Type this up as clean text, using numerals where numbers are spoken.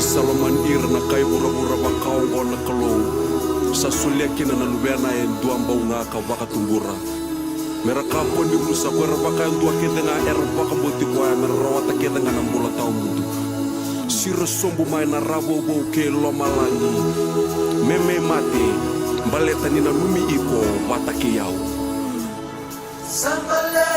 Salaman irna kay bura-bura bakau na kalong sa sulyakin na nubena en duambaw nga kawakatumbura. Mera kapon di rusa ko rabaka ang dua kita nga erbaka buti ko ay mera rawata kita nga nang bola tao mutu. Sira sombo may na rabo bo ke lomalangi. Meme mate baleta ni na lumi iko batakiyaw. Sambala